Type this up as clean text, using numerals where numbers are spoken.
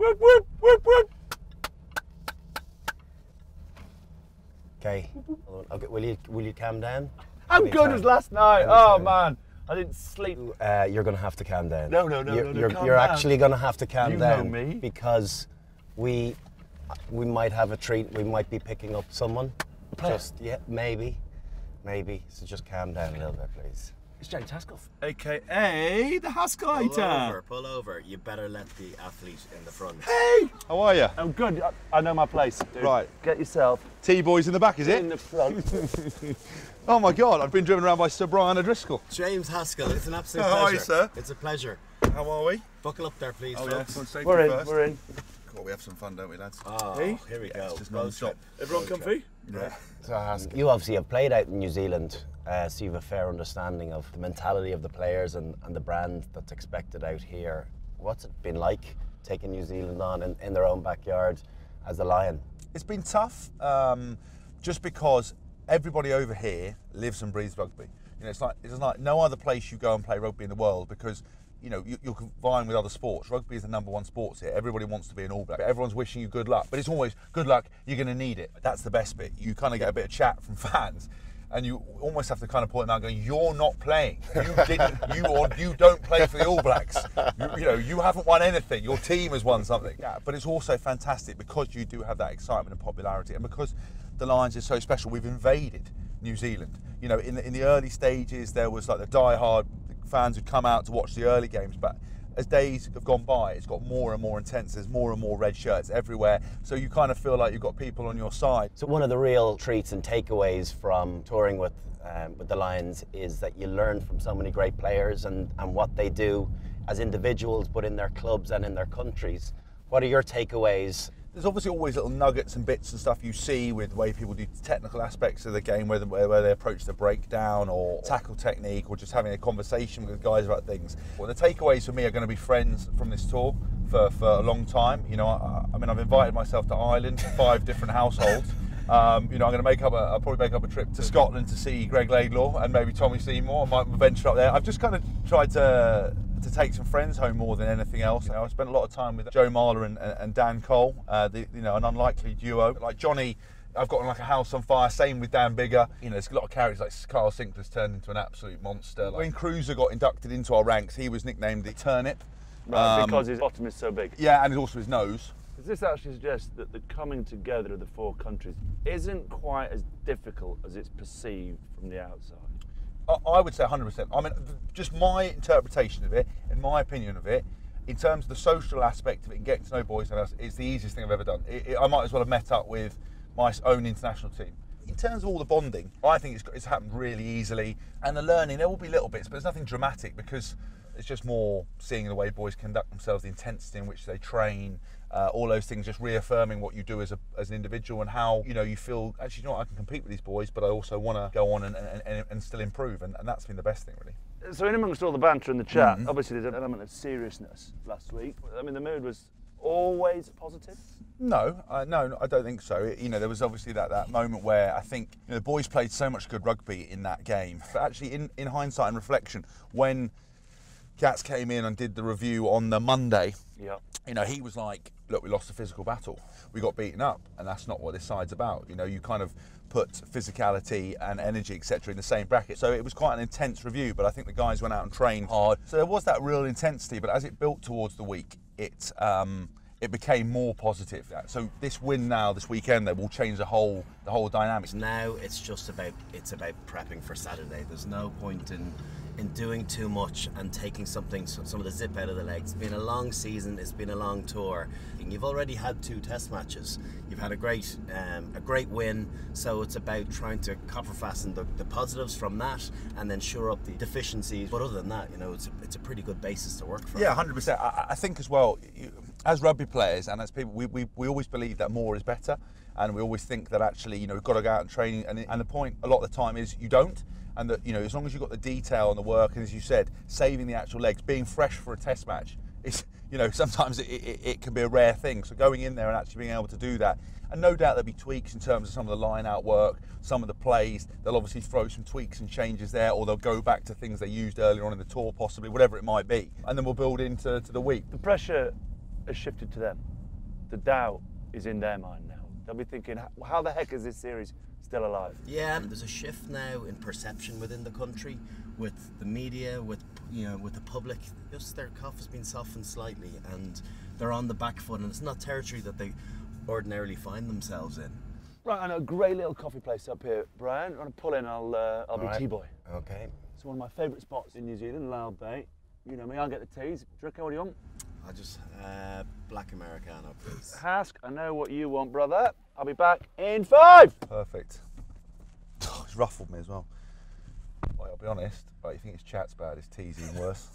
Whoop, whoop, whoop, whoop. Okay. Okay. Will you calm down? How good was last night? Oh man, I didn't sleep. You're going to have to calm down. No. You're actually going to have to calm down. You know me. Because we might have a treat. We might be picking up someone. Maybe. So just calm down a little bit, please. It's James Haskell, aka the Haskell-iter. Pull over. You better let the athlete in the front. Hey! How are you? I'm good. I know my place, dude. Right. Get yourself T-boys in the back, is it? in the front. Oh my God, I've been driven around by Sir Brian O'Driscoll. James Haskell, it's an absolute pleasure. How are you, sir? It's a pleasure. How are we? Buckle up there, please, Oh, folks. yeah. We're in. Cool, we have some fun, don't we, lads? Oh, Hey? here we go. It's just non-stop. Everyone comfy? Yeah. So you obviously have played out in New Zealand, so you have a fair understanding of the mentality of the players and the brand that's expected out here. What's it been like taking New Zealand on in their own backyard as a Lion? It's been tough, just because everybody over here lives and breathes rugby. You know, it's like no other place you go and play rugby in the world, because you know you're vying with other sports. Rugby is the #1 sport here. Everybody wants to be an All Black. Everyone's wishing you good luck, but it's always good luck. You're going to need it. That's the best bit. You kind of get a bit of chat from fans, and you almost have to kind of point them out, going, "You're not playing. You don't play for the All Blacks. You haven't won anything. Your team has won something." Yeah, but it's also fantastic because you do have that excitement and popularity, and because the Lions is so special. We've invaded New Zealand. You know, in the early stages, there was like the die-hard fans who'd come out to watch the early games, but as days have gone by, it's got more and more intense. There's more and more red shirts everywhere, so you kind of feel like you've got people on your side. So one of the real treats and takeaways from touring with the Lions is that you learn from so many great players and what they do as individuals, but in their clubs and in their countries. What are your takeaways? There's obviously always little nuggets and bits and stuff you see with the way people do technical aspects of the game, where they approach the breakdown or tackle technique, or just having a conversation with guys about things. Well, the takeaways for me are going to be friends from this tour for a long time. You know, I mean, I've invited myself to Ireland, 5 different households. I'm going to I'll probably make up a trip to Scotland to see Greg Laidlaw and maybe Tommy Seymour. I might venture up there. I've just kind of tried to take some friends home more than anything else. You know, I spent a lot of time with Joe Marler and Dan Cole, an unlikely duo. Like Johnny, I've got like a house on fire. Same with Dan Bigger. You know, there's a lot of characters like Carl Sinclair's turned into an absolute monster. When Cruiser got inducted into our ranks, he was nicknamed the Turnip. Right, because his bottom is so big. Yeah, and also his nose. Does this actually suggest that the coming together of the 4 countries isn't quite as difficult as it's perceived from the outside? I would say 100%. I mean, just my interpretation of it, and my opinion of it, in terms of the social aspect of it and getting to know boys and us, it's the easiest thing I've ever done. I might as well have met up with my own international team. In terms of all the bonding, I think it's happened really easily. And the learning, there will be little bits, but there's nothing dramatic, because it's just more seeing the way boys conduct themselves, the intensity in which they train, all those things, just reaffirming what you do as an individual, and how you feel, actually, you know what, I can compete with these boys, but I also want to go on and still improve, and that's been the best thing, really. So in amongst all the banter in the chat, obviously there's an element of seriousness last week. I mean, the mood was always positive? No, I don't think so. You know, there was obviously that moment where I think the boys played so much good rugby in that game. But actually, in hindsight and reflection, when Gats came in and did the review on the Monday, he was like, look, we lost a physical battle. We got beaten up, and that's not what this side's about. You know, you kind of put physicality and energy, etc., in the same bracket. So it was quite an intense review, but I think the guys went out and trained hard. So there was that real intensity, but as it built towards the week, it became more positive. So this win now, this weekend, will change the whole dynamic. Now it's just about prepping for Saturday. There's no point in doing too much and taking some of the zip out of the legs. It's been a long season. It's been a long tour. You've already had 2 test matches. You've had a great win. So it's about trying to copper fasten the positives from that, and then shore up the deficiencies. But other than that, it's a pretty good basis to work from. Yeah, 100%. I think as well, as rugby players and as people, we always believe that more is better, and we always think that actually, we've got to go out and train. And the point a lot of the time is you don't. And that, as long as you've got the detail and the work, and as you said, saving the actual legs, being fresh for a test match, sometimes it can be a rare thing. So going in there and actually being able to do that, and no doubt there'll be tweaks in terms of some of the line-out work, some of the plays. They'll obviously throw some tweaks and changes there, or they'll go back to things they used earlier on in the tour, possibly, whatever it might be. And then we'll build into the week. The pressure has shifted to them. the doubt is in their mind now. They'll be thinking, how the heck is this series still alive? Yeah, there's a shift now in perception within the country, with the media, with the public. Just their cough has been softened slightly, and they're on the back foot, and it's not territory that they ordinarily find themselves in. Right, I know a great little coffee place up here, Brian. I'm gonna pull in. I'll be right. tea boy. Okay. It's one of my favourite spots in New Zealand, Loud Bay. You know me, I'll get the teas. Drink, what do you want? I'll just black Americano, please. Hask, I know what you want, brother. I'll be back in 5. Perfect. Oh, it's ruffled me as well. Well, I'll be honest, but you think his chat's bad, his tea's even worse.